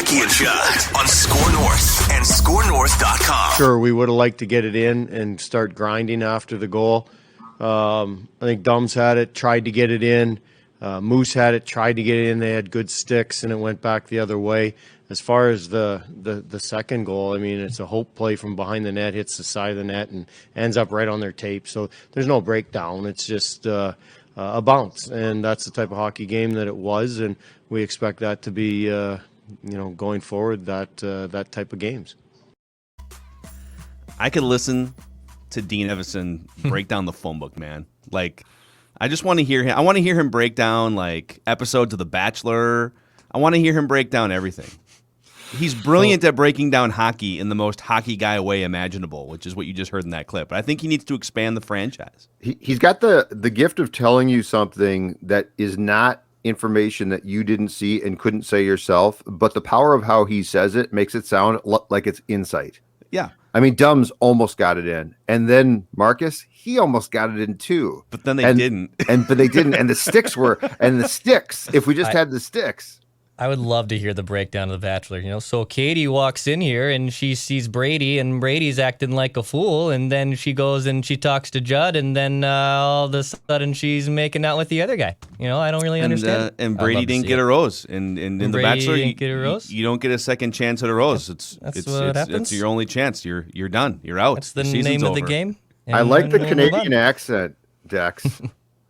Mackey and Judd on Score North and ScoreNorth.com. Sure, we would have liked to get it in and start grinding after the goal. I think Dumbs had it, tried to get it in. Moose had it, tried to get it in. They had good sticks, and it went back the other way. As far as the second goal, I mean, it's a hope play from behind the net, hits the side of the net, and ends up right on their tape. So there's no breakdown. It's just a bounce, and that's the type of hockey game that it was, and we expect that to be, going forward, that type of games. I could listen to Dean Evason break down the phone book, man. Like, I just want to hear him. I want to hear him break down, like, episodes of The Bachelor. I want to hear him break down everything. He's brilliant at breaking down hockey in the most hockey guy way imaginable, which is what you just heard in that clip. But I think he needs to expand the franchise. He's got the gift of telling you something that is not information that you didn't see and couldn't say yourself, but the power of how he says it makes it sound like it's insight. Yeah. I mean, Dumbs almost got it in. And then Marcus, he almost got it in too. But then they didn't. But they didn't. And the sticks, if we just had the sticks. I would love to hear the breakdown of The Bachelor. So Katie walks in here and she sees Brady, and Brady's acting like a fool, and then she goes and she talks to Judd, and then all of a sudden she's making out with the other guy. I don't really understand. And Brady didn't get a rose, and in The Bachelor, you don't get a second chance at a rose. That's what happens. It's your only chance. You're done. You're out. That's the name of the game. I like the Canadian accent, Dex.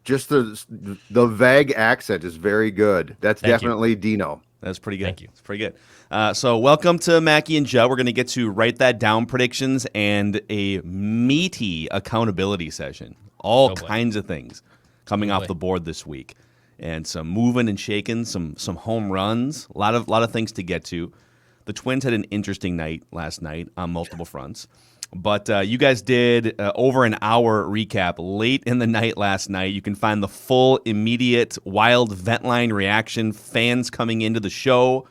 Just the vague accent is very good. That's definitely Dino. That's pretty good. Thank you. It's pretty good. So welcome to Mackey and Judd. We're going to get to Write That Down predictions and a meaty accountability session. All kinds of things coming off the board this week. And some moving and shaking, some home runs, a lot of things to get to. The Twins had an interesting night last night on multiple fronts. But you guys did over an hour recap late in the night last night. You can find the full, immediate, wild vent line reaction, fans coming into the show.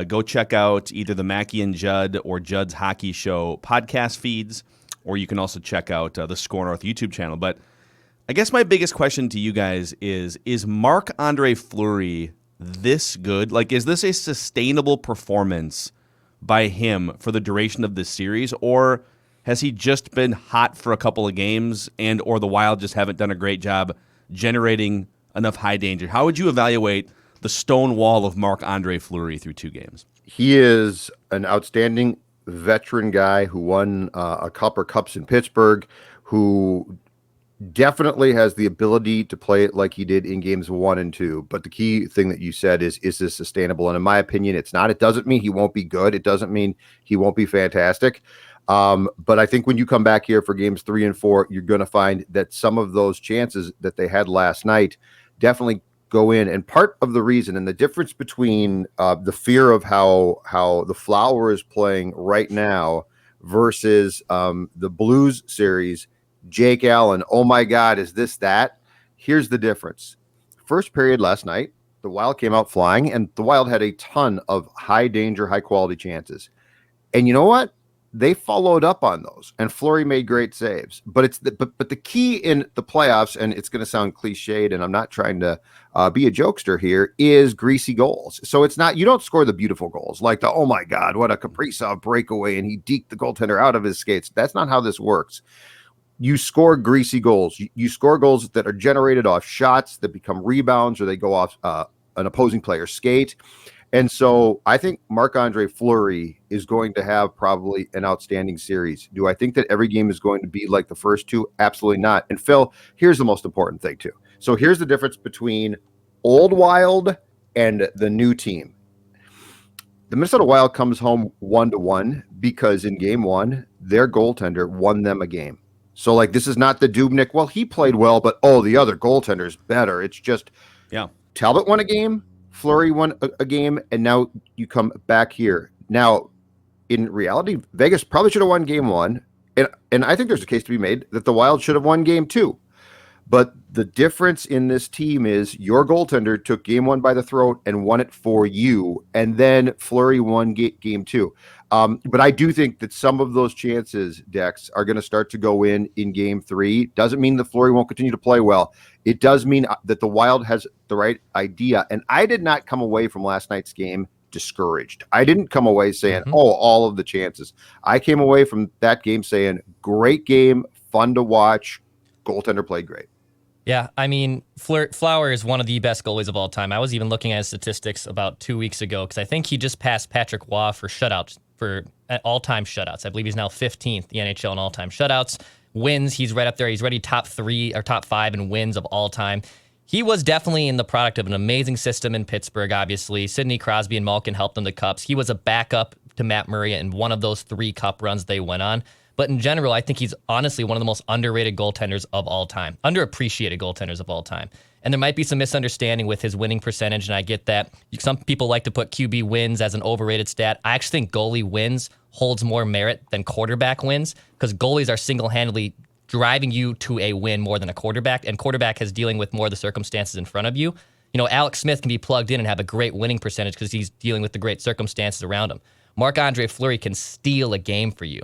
Go check out either the Mackey and Judd or Judd's Hockey Show podcast feeds, or you can also check out the Score North YouTube channel. But I guess my biggest question to you guys is Marc Andre Fleury this good? Like, is this a sustainable performance by him for the duration of this series, or has he just been hot for a couple of games or the Wild just haven't done a great job generating enough high danger? How would you evaluate the stone wall of Marc Andre Fleury through 2 games? He is an outstanding veteran guy who won a couple of cups in Pittsburgh, who definitely has the ability to play it like he did in games 1 and 2. But the key thing that you said is this sustainable? And in my opinion, it's not. It doesn't mean he won't be good. It doesn't mean he won't be fantastic. But I think when you come back here for games 3 and 4, you're going to find that some of those chances that they had last night definitely go in. And part of the reason and the difference between the fear of how the Flower is playing right now versus the Blues series, Jake Allen, oh my God, is this that? Here's the difference. First period last night, the Wild came out flying, and the Wild had a ton of high danger, high quality chances. And you know what? They followed up on those, and Fleury made great saves. But the key in the playoffs, and it's going to sound cliched, and I'm not trying to be a jokester here, is greasy goals. So it's not, you don't score the beautiful goals like the, oh my God, what a Kaprizov breakaway, and he deked the goaltender out of his skates. That's not how this works. You score greasy goals. You score goals that are generated off shots that become rebounds, or they go off an opposing player's skate. And so I think Marc Andre Fleury is going to have probably an outstanding series. Do I think that every game is going to be like the first 2? Absolutely not. And Phil, here's the most important thing too. So here's the difference between old Wild and the new team. The Minnesota Wild comes home 1-1 because in game 1, their goaltender won them a game. So like, this is not the Dubnyk, well, he played well, but the other goaltender's better. It's just, Talbot won a game, Fleury won a game, and now you come back here. Now, in reality, Vegas probably should have won game 1, and I think there's a case to be made that the Wild should have won game 2. But the difference in this team is your goaltender took game 1 by the throat and won it for you, and then Fleury won game 2. But I do think that some of those chances, Dex, are going to start to go in game 3. Doesn't mean that Fleury won't continue to play well. It does mean that the Wild has the right idea. And I did not come away from last night's game discouraged. I didn't come away saying, all of the chances. I came away from that game saying, great game, fun to watch. Goaltender played great. Yeah, I mean, Flower is one of the best goalies of all time. I was even looking at his statistics about 2 weeks ago because I think he just passed Patrick Waugh for shutouts, for all-time shutouts. I believe he's now 15th the NHL in all-time shutouts. Wins, he's right up there. He's already top 3 or top 5 in wins of all time. He was definitely in the product of an amazing system in Pittsburgh, obviously. Sidney Crosby and Malkin helped him to cups. He was a backup to Matt Murray in one of those 3 cup runs they went on. But in general, I think he's honestly one of the most underrated goaltenders of all time, underappreciated goaltenders of all time. And there might be some misunderstanding with his winning percentage, and I get that. Some people like to put QB wins as an overrated stat. I actually think goalie wins holds more merit than quarterback wins because goalies are single-handedly driving you to a win more than a quarterback, and quarterback is dealing with more of the circumstances in front of you. You know, Alex Smith can be plugged in and have a great winning percentage because he's dealing with the great circumstances around him. Marc Andre Fleury can steal a game for you.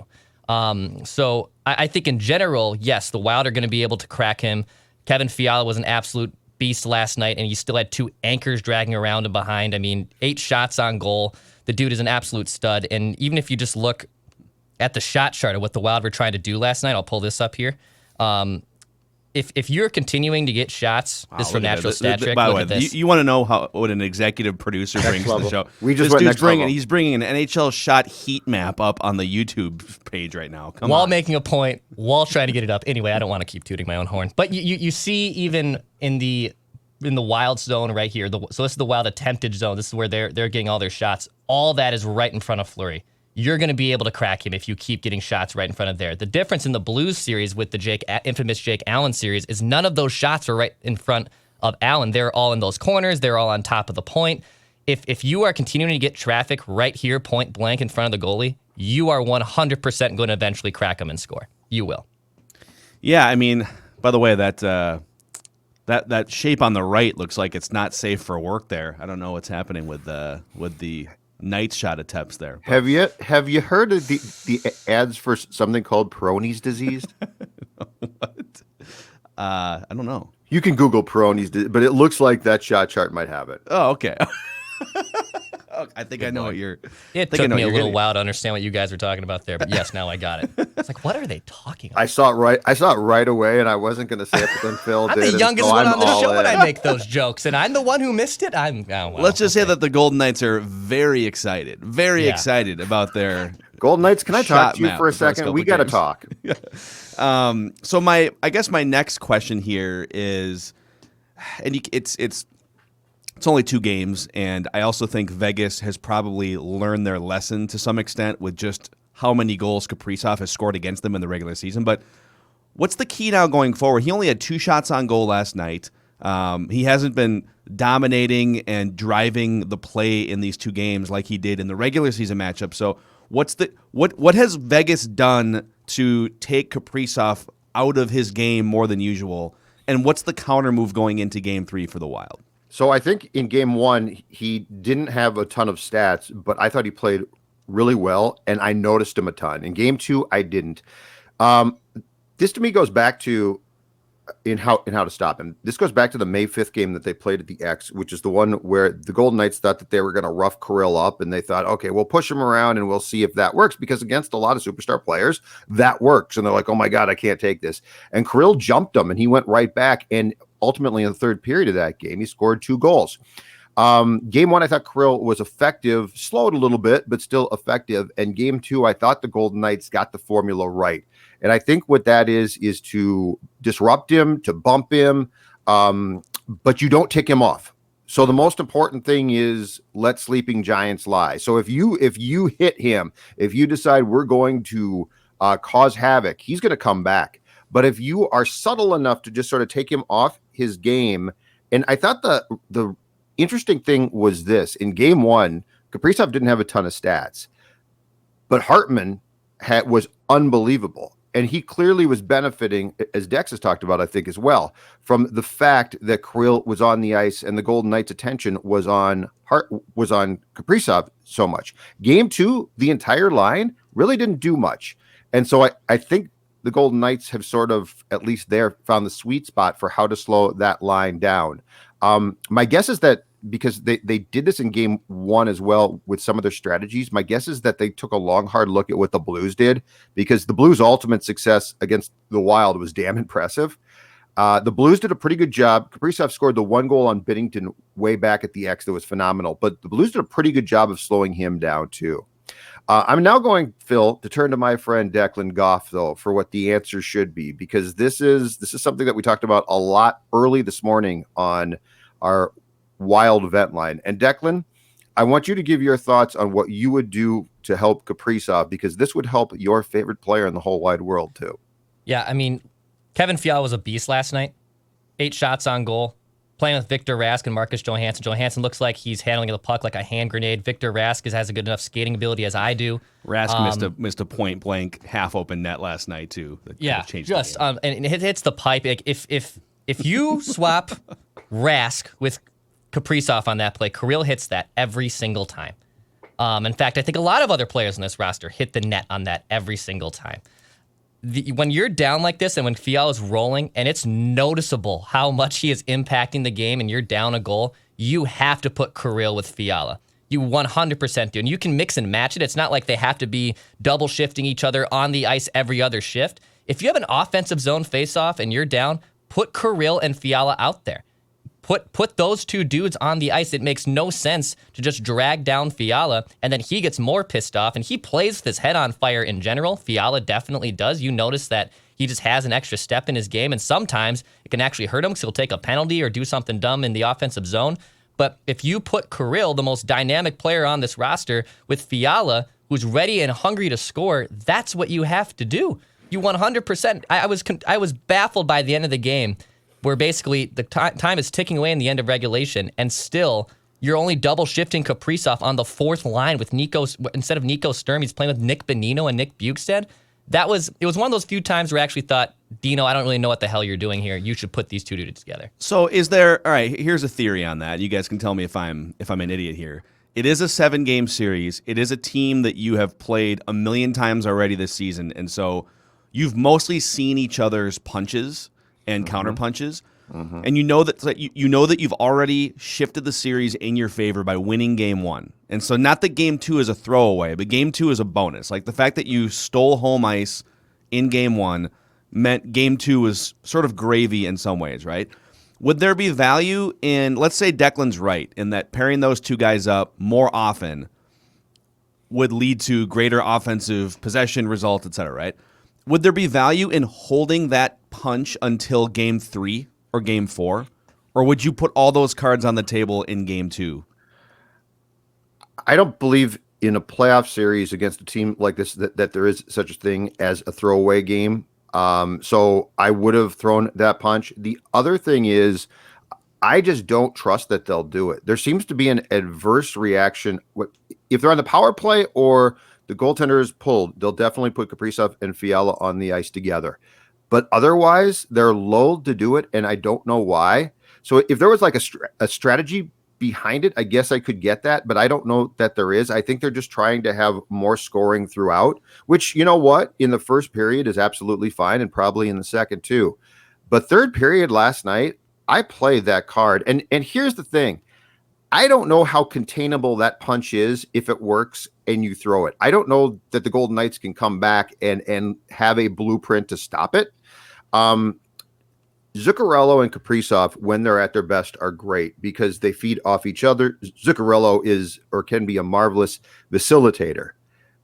So I think in general, yes, the Wild are going to be able to crack him. Kevin Fiala was an absolute beast last night, and he still had 2 anchors dragging around him behind. I mean, 8 shots on goal. The dude is an absolute stud. And even if you just look at the shot chart of what the Wild were trying to do last night, I'll pull this up here. If you're continuing to get shots, this is from Natural Stat Trick. By the way, you want to know what an executive producer brings to the show. He's bringing an NHL shot heat map up on the YouTube page right now. While making a point, while trying to get it up. Anyway, I don't want to keep tooting my own horn, but you see even in the Wild zone right here. So this is the Wild attempted zone. This is where they're getting all their shots. All that is right in front of Fleury. You're going to be able to crack him if you keep getting shots right in front of there. The difference in the Blues series with the infamous Jake Allen series is none of those shots are right in front of Allen. They're all in those corners. They're all on top of the point. If you are continuing to get traffic right here, point blank in front of the goalie, you are 100% going to eventually crack him and score. You will. Yeah, I mean, by the way, that shape on the right looks like it's not safe for work there. I don't know what's happening with the night shot attempts there. But. Have you heard of the ads for something called Peyronie's disease? What? I don't know. You can Google Peyronie's disease, but it looks like that shot chart might have it. Oh, okay. I think I know what you're. It took me a little while to understand what you guys were talking about there, but yes, now I got it. It's like, what are they talking about? I saw it right away, and I wasn't going to say it, but then Phil I'm did. the youngest one on the show, and I make those jokes, and I'm the one who missed it. Let's just say that the Golden Knights are very excited about their Golden Knights. Can I talk to you for a second? We got to talk. So I guess my next question here is, and it's only 2 games, and I also think Vegas has probably learned their lesson to some extent with just how many goals Kaprizov has scored against them in the regular season. But what's the key now going forward? He only had 2 shots on goal last night. He hasn't been dominating and driving the play in these 2 games like he did in the regular season matchup. So what has Vegas done to take Kaprizov out of his game more than usual? And what's the counter move going into Game 3 for the Wild? So I think in Game 1, he didn't have a ton of stats, but I thought he played really well, and I noticed him a ton. In Game 2, I didn't. This to me goes back to in how to stop him. This goes back to the May 5th game that they played at the X, which is the one where the Golden Knights thought that they were going to rough Kirill up, and they thought, okay, we'll push him around and we'll see if that works, because against a lot of superstar players, that works. And they're like, oh my God, I can't take this. And Kirill jumped him, and he went right back. And ultimately, in the third period of that game, he scored 2 goals. Game 1, I thought Kirill was effective, slowed a little bit, but still effective. And Game 2, I thought the Golden Knights got the formula right. And I think what that is to disrupt him, to bump him, but you don't tick him off. So the most important thing is let sleeping giants lie. So if you hit him, if you decide we're going to cause havoc, he's going to come back. But if you are subtle enough to just sort of take him off his game, and I thought the interesting thing was this. In Game 1, Kaprizov didn't have a ton of stats, but Hartman was unbelievable. And he clearly was benefiting, as Dex has talked about, I think, as well, from the fact that Kirill was on the ice and the Golden Knights' attention was on Kaprizov so much. Game 2, the entire line really didn't do much. And so I think the Golden Knights have sort of, at least there, found the sweet spot for how to slow that line down. My guess is that because they did this in game one as well with some of their strategies. My guess is that they took a long, hard look at what the Blues did, because the Blues' ultimate success against the Wild was damn impressive. The Blues did a pretty good job. Kaprizov scored the one goal on Binnington way back at the X that was phenomenal, but the Blues did a pretty good job of slowing him down too. I'm now going, Phil, to turn to my friend Declan Goff, though, for what the answer should be, because this is something that we talked about a lot early this morning on our Wild event line. And Declan, I want you to give your thoughts on what you would do to help Kaprizov, because this would help your favorite player in the whole wide world too. Yeah, I mean, Kevin Fiala was a beast last night. 8 shots on goal. Playing with Victor Rask and Marcus Johansson. Johansson looks like he's handling the puck like a hand grenade. Victor Rask has a good enough skating ability as I do. Rask missed a point blank half open net last night too. Yeah, just and it hits the pipe. If you swap Rask with Kaprizov on that play, Kirill hits that every single time. In fact, I think a lot of other players in this roster hit the net on that every single time. When you're down like this and when Fiala's rolling and it's noticeable how much he is impacting the game and you're down a goal, you have to put Kirill with Fiala. You 100% do. And you can mix and match it. It's not like they have to be double shifting each other on the ice every other shift. If you have an offensive zone faceoff and you're down, put Kirill and Fiala out there. Put those two dudes on the ice. It makes no sense to just drag down Fiala, and then he gets more pissed off, and he plays with his head on fire in general. Fiala definitely does. You notice that he just has an extra step in his game, and sometimes it can actually hurt him because he'll take a penalty or do something dumb in the offensive zone. But if you put Kirill, the most dynamic player on this roster, with Fiala, who's ready and hungry to score, that's what you have to do. You 100%. I was baffled by the end of the game, where basically the time is ticking away in the end of regulation, and still you're only double shifting Kaprizov on the fourth line with Nico instead of Nico Sturm. He's playing with Nick Bonino and Nick Bukestad. It was one of those few times where I actually thought, Dino, I don't really know what the hell you're doing here. You should put these two dudes together. So all right, here's a theory on that. You guys can tell me if I'm an idiot here. It is a 7-game series. It is a team that you have played a million times already this season, and so you've mostly seen each other's punches and counter punches, and you know that you've already shifted the series in your favor by winning game 1. And so not that game 2 is a throwaway, but game 2 is a bonus. Like the fact that you stole home ice in game 1 meant game 2 was sort of gravy in some ways, right? Would there be value in, let's say Declan's right, in that pairing those two guys up more often would lead to greater offensive possession results, et cetera, right? Would there be value in holding that punch until game 3 or game 4? Or would you put all those cards on the table in game 2? I don't believe in a playoff series against a team like this that there is such a thing as a throwaway game. So I would have thrown that punch. The other thing is, I just don't trust that they'll do it. There seems to be an adverse reaction. If they're on the power play or the goaltender is pulled, they'll definitely put Kaprizov and Fiala on the ice together. But otherwise, they're lulled to do it, and I don't know why. So if there was like a strategy behind it, I guess I could get that, but I don't know that there is. I think they're just trying to have more scoring throughout, which, you know what, in the first period is absolutely fine, and probably in the second too. But third period last night, I played that card. And here's the thing. I don't know how containable that punch is if it works and you throw it. I don't know that the Golden Knights can come back and have a blueprint to stop it. Zuccarello and Kaprizov, when they're at their best, are great because they feed off each other. Zuccarello is or can be a marvelous facilitator.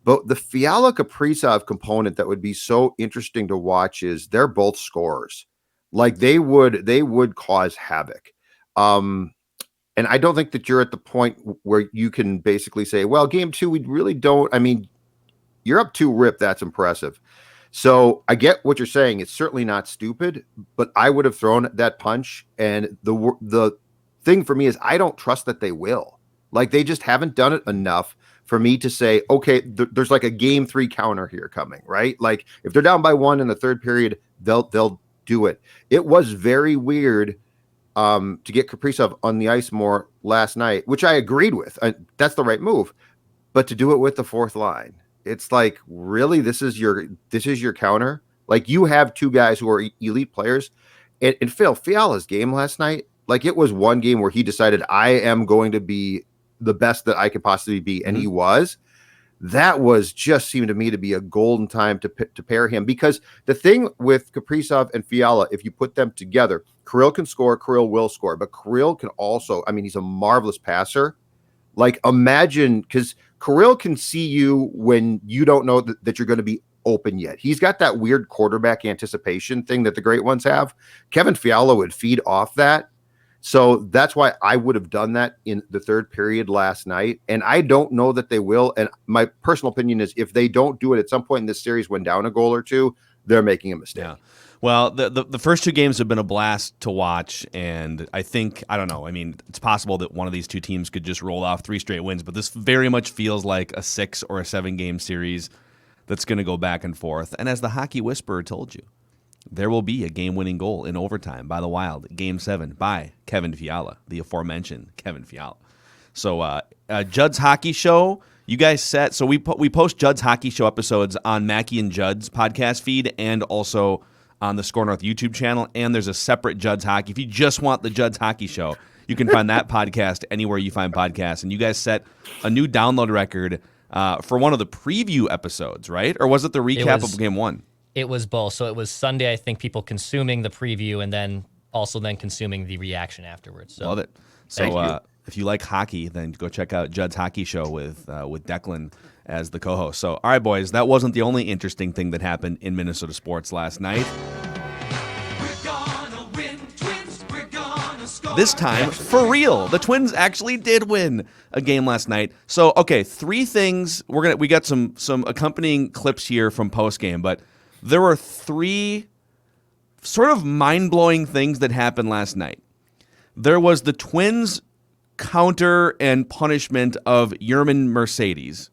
But the Fiala-Kaprizov component that would be so interesting to watch is they're both scorers. Like they would cause havoc. And I don't think that you're at the point where you can basically say, well, game 2, we really don't. I mean, you're up 2-rip. That's impressive. So I get what you're saying. It's certainly not stupid, but I would have thrown that punch. And the thing for me is I don't trust that they will. Like they just haven't done it enough for me to say, okay, there's like a game 3 counter here coming, right? Like if they're down by 1 in the third period, they'll do it. It was very weird to get Kaprizov on the ice more last night, which I agreed with. That's the right move. But to do it with the fourth line, it's like, really, this is your counter? Like you have two guys who are elite players. And Phil, Fiala's game last night, Like, it was one game where he decided, I am going to be the best that I could possibly be, and he was. That was just seemed to me to be a golden time to pair him, because the thing with Kaprizov and Fiala, if you put them together, Kirill can score, Kirill will score, but Kirill can also, I mean, he's a marvelous passer. Like, imagine, because Kirill can see you when you don't know that you're going to be open yet. He's got that weird quarterback anticipation thing that the great ones have. Kevin Fiala would feed off that. So that's why I would have done that in the third period last night. And I don't know that they will. And my personal opinion is, if they don't do it at some point in this series when down a goal or two, they're making a mistake. Yeah. Well, the first two games have been a blast to watch. And I don't know. I mean, it's possible that one of these two teams could just roll off 3 straight wins. But this very much feels like a 6 or a 7 game series that's going to go back and forth. And as the Hockey Whisperer told you, there will be a game-winning goal in overtime by the Wild, Game 7, by Kevin Fiala, the aforementioned Kevin Fiala. So Judd's Hockey Show, you guys set. So we post Judd's Hockey Show episodes on Mackey and Judd's podcast feed, and also on the Score North YouTube channel. And there's a separate Judd's Hockey. If you just want the Judd's Hockey Show, you can find that podcast anywhere you find podcasts. And you guys set a new download record for one of the preview episodes, right? Or was it the recap of Game 1? It was both. So it was Sunday, I think, people consuming the preview and then consuming the reaction afterwards. So. Love it. So if you like hockey, then go check out Judd's Hockey Show with Declan as the co-host. So, all right, boys, that wasn't the only interesting thing that happened in Minnesota sports last night. This time, for real, the Twins actually did win a game last night. So, okay, 3 things. We got some accompanying clips here from postgame, but there were 3 sort of mind-blowing things that happened last night. There was the Twins' counter and punishment of Yerman Mercedes.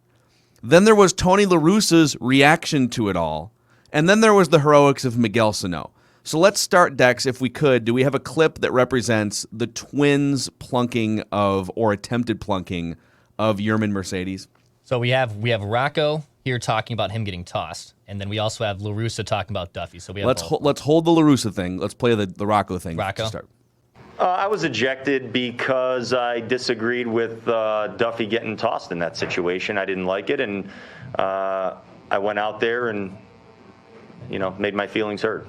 Then there was Tony La Russa's reaction to it all. And then there was the heroics of Miguel Sano. So let's start, Dex, if we could. Do we have a clip that represents the Twins' plunking of, or attempted plunking of, Yerman Mercedes? So we have Rocco here talking about him getting tossed, and then we also have La Russa talking about Duffy. So we have let's hold the La Russa thing. Let's play the Rocco thing. Rocco? To start. I was ejected because I disagreed with Duffy getting tossed in that situation. I didn't like it, and I went out there and, made my feelings heard.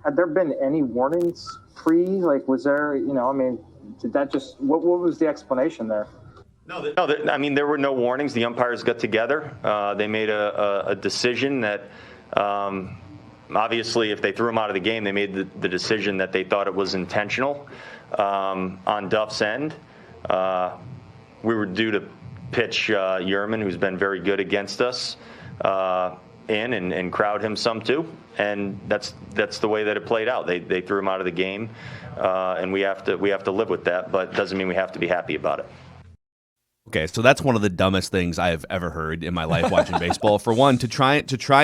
Had there been any warnings like, was there, did that just, what was the explanation there? No, there were no warnings. The umpires got together. They made a decision that, obviously, if they threw him out of the game, they made the decision that they thought it was intentional on Duff's end. We were due to pitch Yerman, who's been very good against us, in and crowd him some too. And that's the way that it played out. They threw him out of the game, and we have to live with that. But it doesn't mean we have to be happy about it. Okay, so that's one of the dumbest things I have ever heard in my life watching baseball. For one, to try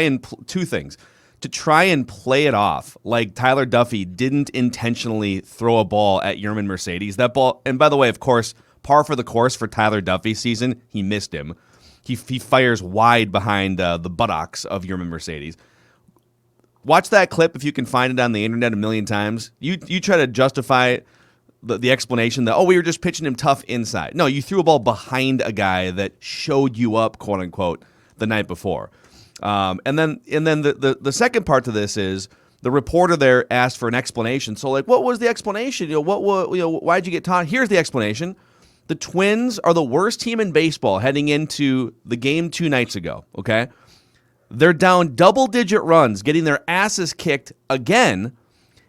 and 2 things. To try and play it off like Tyler Duffy didn't intentionally throw a ball at Yerman Mercedes. That ball, and by the way, of course, par for the course for Tyler Duffy's season, he missed him. He fires wide behind the buttocks of Yerman Mercedes. Watch that clip if you can find it on the internet a million times. You try to justify the explanation that, we were just pitching him tough inside. No, you threw a ball behind a guy that showed you up, quote unquote, the night before. And then the second part to this is the reporter there asked for an explanation. So, like, what was the explanation? Why'd you get taught? Here's the explanation. The Twins are the worst team in baseball heading into the game 2 nights ago, okay? They're down double-digit runs, getting their asses kicked again,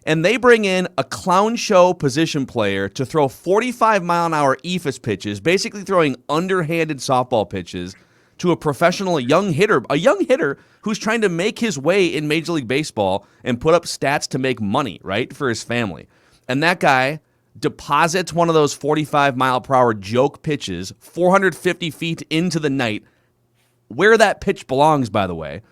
and they bring in a clown show position player to throw 45-mile-an-hour eephus pitches, basically throwing underhanded softball pitches to a professional young hitter who's trying to make his way in Major League Baseball and put up stats to make money, right, for his family. And that guy deposits one of those 45-mile-per-hour joke pitches 450 feet into the night, where that pitch belongs, by the way,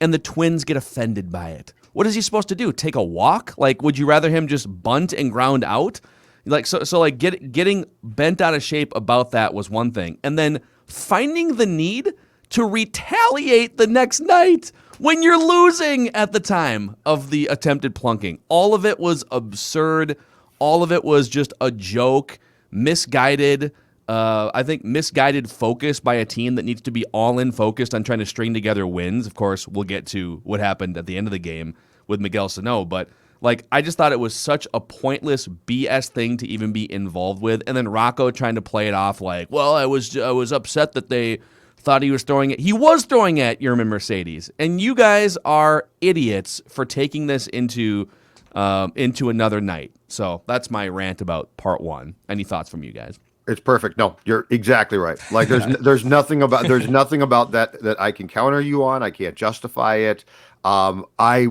and the Twins get offended by it. What is he supposed to do? Take a walk? Like, would you rather him just bunt and ground out? Like, so getting bent out of shape about that was one thing. And then finding the need to retaliate the next night when you're losing at the time of the attempted plunking. All of it was absurd. All of it was just a joke, misguided. I think misguided focus by a team that needs to be all in focused on trying to string together wins. Of course, we'll get to what happened at the end of the game with Miguel Sano, but like I just thought it was such a pointless BS thing to even be involved with. And then Rocco trying to play it off like, well, I was upset that they thought he was throwing it. He was throwing at Yerman Mercedes, and you guys are idiots for taking this into another night. So that's my rant about part one. Any thoughts from you guys? It's perfect. No, you're exactly right. Like there's nothing about that I can counter you on. I can't justify it. I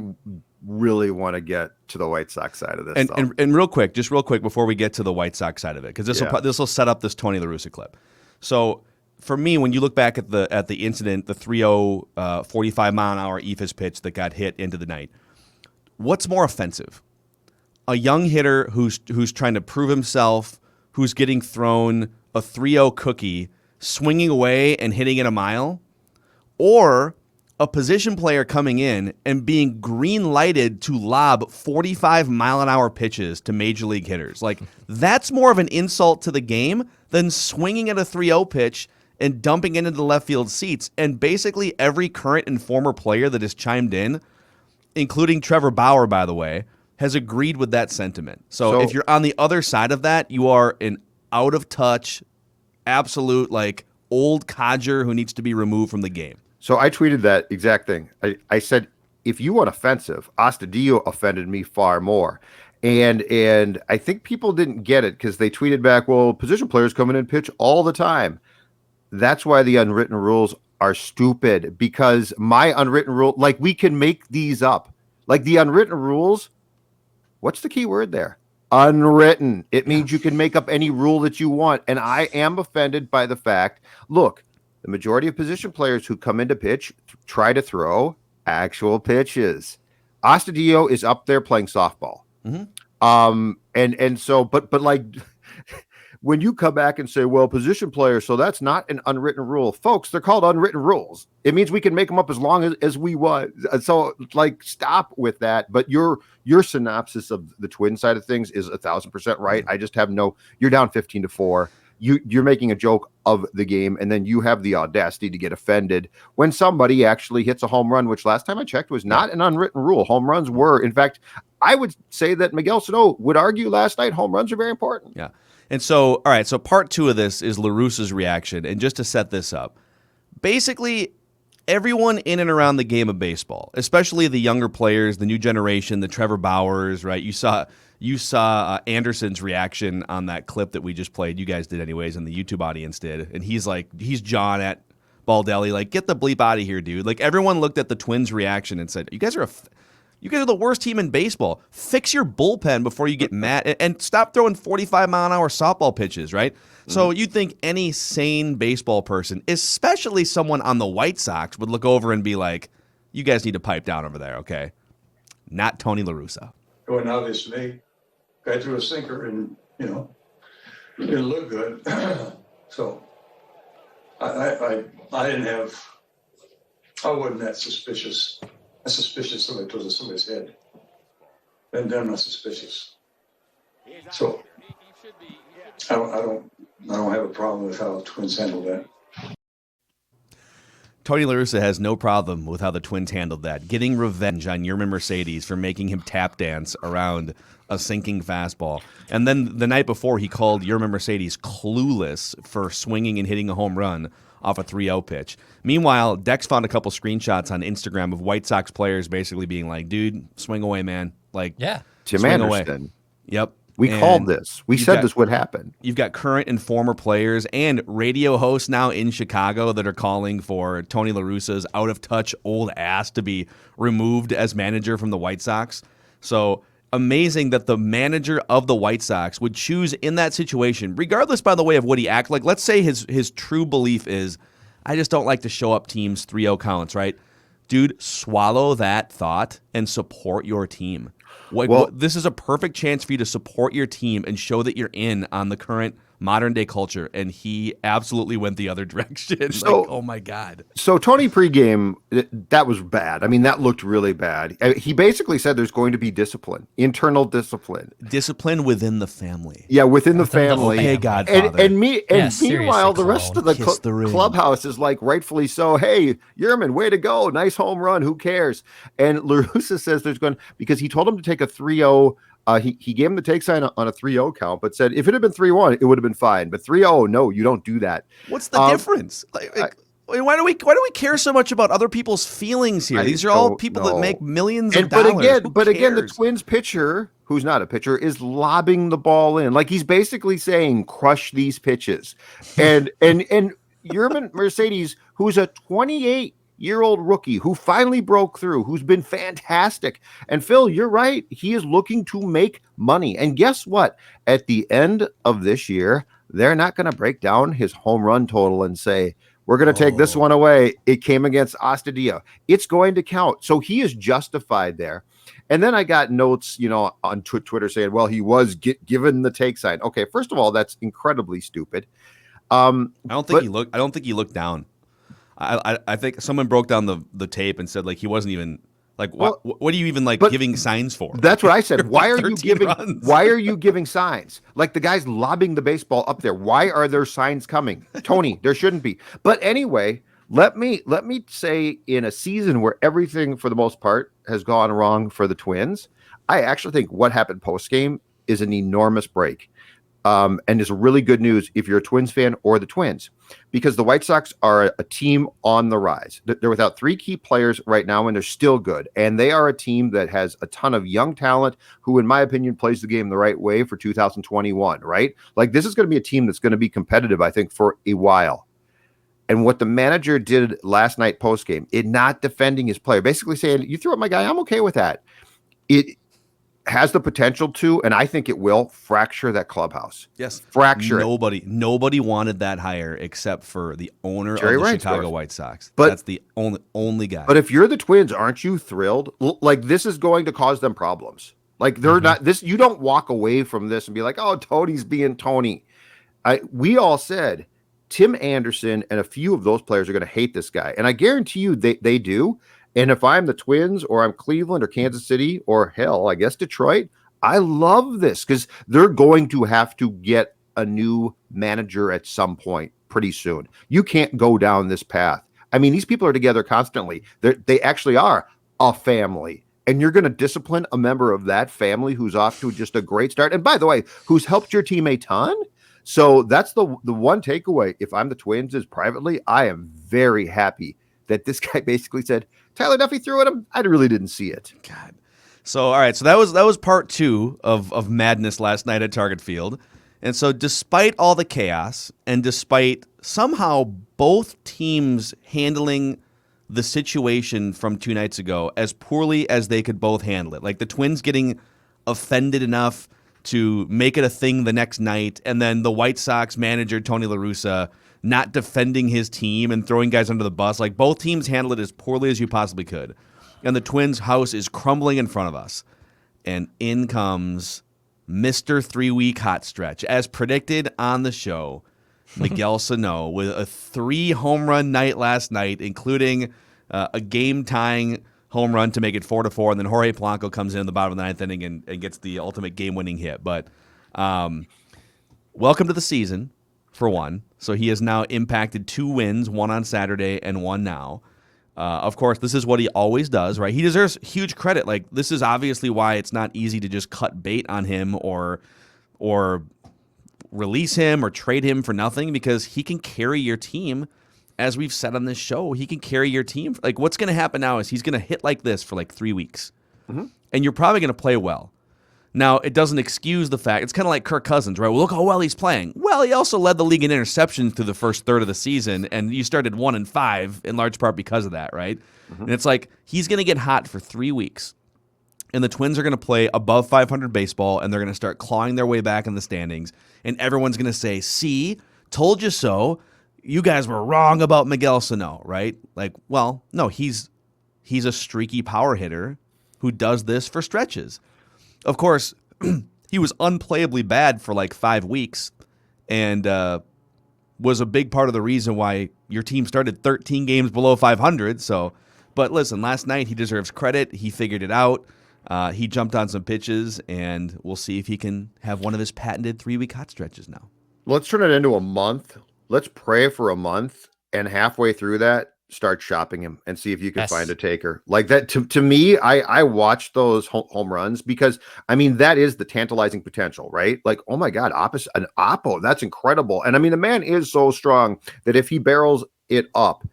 really want to get to the White Sox side of this. And real quick before we get to the White Sox side of it, because this will set up this Tony La Russa clip. So for me, when you look back at the incident, the 3-0 45 mile an hour eephus pitch that got hit into the night, what's more offensive? A young hitter who's trying to prove himself, who's getting thrown a 3-0 cookie, swinging away and hitting it a mile, or a position player coming in and being green-lighted to lob 45-mile-an-hour pitches to major league hitters. Like, that's more of an insult to the game than swinging at a 3-0 pitch and dumping it into the left field seats. And basically every current and former player that has chimed in, including Trevor Bauer, by the way, has agreed with that sentiment. So if you're on the other side of that, you are an out-of-touch, absolute, like, old codger who needs to be removed from the game. So I tweeted that exact thing. I said, if you want offensive, Astudillo offended me far more. And I think people didn't get it because they tweeted back, well, position players come in and pitch all the time. That's why the unwritten rules are stupid, because my unwritten rule, like, we can make these up. Like the unwritten rules, what's the key word there? Unwritten. It means you can make up any rule that you want. And I am offended by the fact, look, the majority of position players who come into pitch try to throw actual pitches. Astudillo is up there playing softball. Mm-hmm. And so, but like, when you come back and say, well, position players, so that's not an unwritten rule. Folks, they're called unwritten rules. It means we can make them up as long as we want. So, like, stop with that. But your synopsis of the Twin side of things is 1,000% right. I just have you're down 15-4. You're making a joke of the game, and then you have the audacity to get offended when somebody actually hits a home run, which last time I checked was not an unwritten rule. Home runs were. In fact, I would say that Miguel Sano would argue last night home runs are very important. Yeah. And so, all right, so part two of this is La Russa's reaction. And just to set this up, basically everyone in and around the game of baseball, especially the younger players, the new generation, the Trevor Bauers, right? You saw Anderson's reaction on that clip that we just played. You guys did anyways, and the YouTube audience did. And he's John at Baldelli, like, get the bleep out of here, dude. Like, everyone looked at the Twins' reaction and said, you guys are the worst team in baseball. Fix your bullpen before you get mad, and stop throwing 45-mile-an-hour softball pitches, right? Mm-hmm. So you'd think any sane baseball person, especially someone on the White Sox, would look over and be like, you guys need to pipe down over there, okay? Not Tony La Russa. Well, obviously, guy threw a sinker and, it didn't look good. So I wasn't that suspicious. I'm suspicious somebody throws at somebody's head. And then I'm not suspicious. So I don't have a problem with how the Twins handled that. Tony La Russa has no problem with how the Twins handled that, getting revenge on Yerman Mercedes for making him tap dance around a sinking fastball. And then the night before, he called Yerman Mercedes clueless for swinging and hitting a home run off a 3-0 pitch. Meanwhile, Dex found a couple screenshots on Instagram of White Sox players basically being like, dude, swing away, man. Like, yeah, Tim Anderson. Away. Yep. We called this. We said this would happen. You've got current and former players and radio hosts now in Chicago that are calling for Tony La Russa's out-of-touch old ass to be removed as manager from the White Sox. So amazing that the manager of the White Sox would choose in that situation, regardless, by the way, of what he acts like. Let's say his true belief is, I just don't like to show up teams 3-0 counts, right? Dude, swallow that thought and support your team. This is a perfect chance for you to support your team and show that you're in on the current modern day culture, and he absolutely went the other direction. So, oh my God. So Tony pregame, that was bad. I mean, that looked really bad. He basically said there's going to be discipline, internal discipline. Discipline within the family. Yeah, within the family. Okay, Godfather. And meanwhile, the rest of the clubhouse is like, rightfully so, hey, Yerman, way to go. Nice home run. Who cares? And Russa says because he told him to take a 3-0. He gave him the take sign on a 3-0 count, but said if it had been 3-1, it would have been fine. But 3-0, no, you don't do that. What's the difference? Why do we care so much about other people's feelings here? These are all people that make millions of dollars. But again, the Twins pitcher, who's not a pitcher, is lobbing the ball in. Like he's basically saying, crush these pitches. And Yerman Mercedes, who's a 28-year-old rookie who finally broke through, who's been fantastic. And Phil, you're right. He is looking to make money. And guess what? At the end of this year, they're not going to break down his home run total and say, we're going to take this one away. It came against Astudillo. It's going to count. So he is justified there. And then I got notes, on Twitter saying, well, he was given the take sign. Okay, first of all, that's incredibly stupid. I don't think he looked down. I think someone broke down the tape and said he wasn't even what are you even giving signs for? That's what I said. Why are you giving signs? Like the guy's lobbing the baseball up there. Why are there signs coming? Tony, there shouldn't be. But anyway, let me say in a season where everything for the most part has gone wrong for the Twins, I actually think what happened post game is an enormous break. And is really good news if you're a Twins fan or the Twins, because the White Sox are a team on the rise. They're without 3 key players right now, and they're still good. And they are a team that has a ton of young talent who, in my opinion, plays the game the right way for 2021, right? Like this is going to be a team that's going to be competitive, I think, for a while. And what the manager did last night post-game, not defending his player, basically saying, you threw at my guy, I'm okay with that. It has the potential to, and I think it will, fracture that clubhouse. Yes. Fracture Nobody wanted that hire except for the owner of the Chicago White Sox. But that's the only guy. But if you're the Twins, aren't you thrilled? Like this is going to cause them problems. Like they're not this. You don't walk away from this and be like, oh, Tony's being Tony. We all said Tim Anderson and a few of those players are going to hate this guy. And I guarantee you they do. And if I'm the Twins or I'm Cleveland or Kansas City or hell, I guess Detroit, I love this because they're going to have to get a new manager at some point pretty soon. You can't go down this path. I mean, these people are together constantly. They actually are a family. And you're going to discipline a member of that family who's off to just a great start. And by the way, who's helped your team a ton. So that's the one takeaway. If I'm the Twins is privately, I am very happy that this guy basically said, Tyler Duffy threw at him. I really didn't see it. God. So, all right. So that was part 2 of madness last night at Target Field. And so despite all the chaos and despite somehow both teams handling the situation from 2 nights ago as poorly as they could both handle it, like the Twins getting offended enough to make it a thing the next night, and then the White Sox manager, Tony La Russa, not defending his team and throwing guys under the bus. Like both teams handled it as poorly as you possibly could. And the Twins' house is crumbling in front of us. And in comes Mr. 3-week hot stretch. As predicted on the show, Miguel Sano with a 3 home run night last night, including a game-tying home run to make it 4-4. And then Jorge Polanco comes in the bottom of the 9th inning and gets the ultimate game-winning hit. But welcome to the season, for one. So he has now impacted 2 wins, 1 on Saturday and 1 now. Of course, this is what he always does, right? He deserves huge credit. Like, this is obviously why it's not easy to just cut bait on him or release him or trade him for nothing, because he can carry your team. As we've said on this show, he can carry your team. Like, what's going to happen now is he's going to hit like this for like 3 weeks. Mm-hmm. And you're probably going to play well. Now, it doesn't excuse the fact. It's kind of like Kirk Cousins, right? Well, look how well he's playing. Well, he also led the league in interceptions through the first third of the season, and you started 1-5 in large part because of that, right? Mm-hmm. And it's like he's going to get hot for 3 weeks, and the Twins are going to play above 500 baseball, and they're going to start clawing their way back in the standings, and everyone's going to say, see, told you so. You guys were wrong about Miguel Sano, right? Like, well, no, he's a streaky power hitter who does this for stretches. Of course, he was unplayably bad for like 5 weeks, and was a big part of the reason why your team started 13 games below 500. So, but listen, last night he deserves credit. He figured it out. He jumped on some pitches, and we'll see if he can have one of his patented 3-week hot stretches now. Let's turn it into a month. Let's pray for a month, and halfway through that, start shopping him and see if you can find a taker like that. To me, I watch those home runs because I mean that is the tantalizing potential, right? Like, oh my God, an oppo, that's incredible. And I mean the man is so strong that if he barrels it up,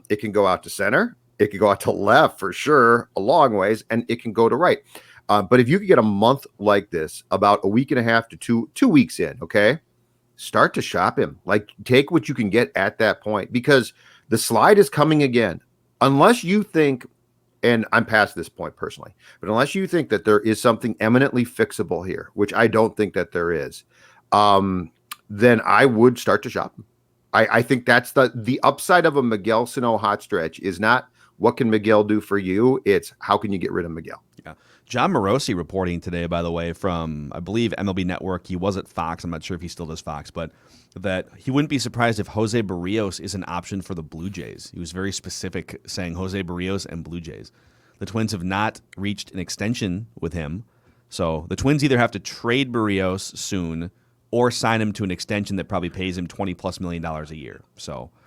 it can go out to center, it can go out to left for sure, a long ways, and it can go to right. But if you could get a month like this, about a week and a half to two weeks in, okay, start to shop him. Like, take what you can get at that point because the slide is coming again. Unless you think, and I'm past this point personally, but unless you think that there is something eminently fixable here, which I don't think that there is, then I would start to shop him. I think that's the upside of a Miguel Sano hot stretch is not what can Miguel do for you, it's how can you get rid of Miguel. Yeah. John Morosi reporting today, by the way, from, I believe, MLB Network. He was at Fox. I'm not sure if he still does Fox, but that he wouldn't be surprised if Jose Barrios is an option for the Blue Jays. He was very specific, saying Jose Barrios and Blue Jays. The Twins have not reached an extension with him, so the Twins either have to trade Barrios soon or sign him to an extension that probably pays him $20+ million a year.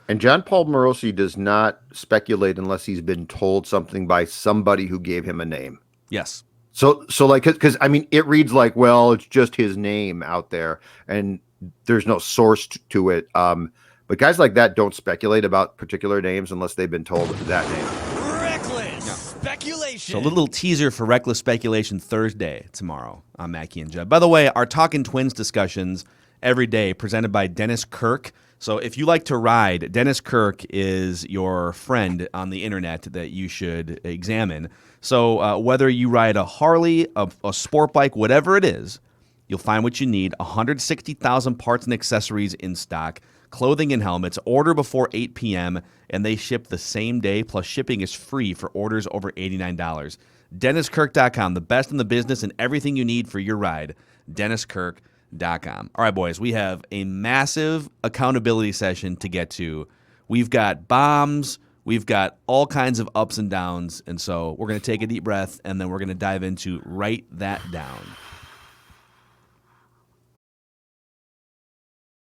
And John Paul Morosi does not speculate unless he's been told something by somebody who gave him a name. Yes. So like, because I mean, it reads like, well, it's just his name out there, and there's no source to it. But guys like that don't speculate about particular names unless they've been told that name. Reckless speculation. So a little teaser for Reckless Speculation Thursday tomorrow on Mackey and Judd. By the way, our Talkin Twins discussions every day presented by Dennis Kirk. So if you like to ride, Dennis Kirk is your friend on the internet that you should examine. So whether you ride a Harley, a sport bike, whatever it is, you'll find what you need. 160,000 parts and accessories in stock, clothing and helmets. Order before 8 p.m., and they ship the same day, plus shipping is free for orders over $89. DennisKirk.com, the best in the business and everything you need for your ride. DennisKirk.com. All right, boys, we have a massive accountability session to get to. We've got bombs. We've got all kinds of ups and downs, and so we're going to take a deep breath, and then we're going to dive into Write That Down.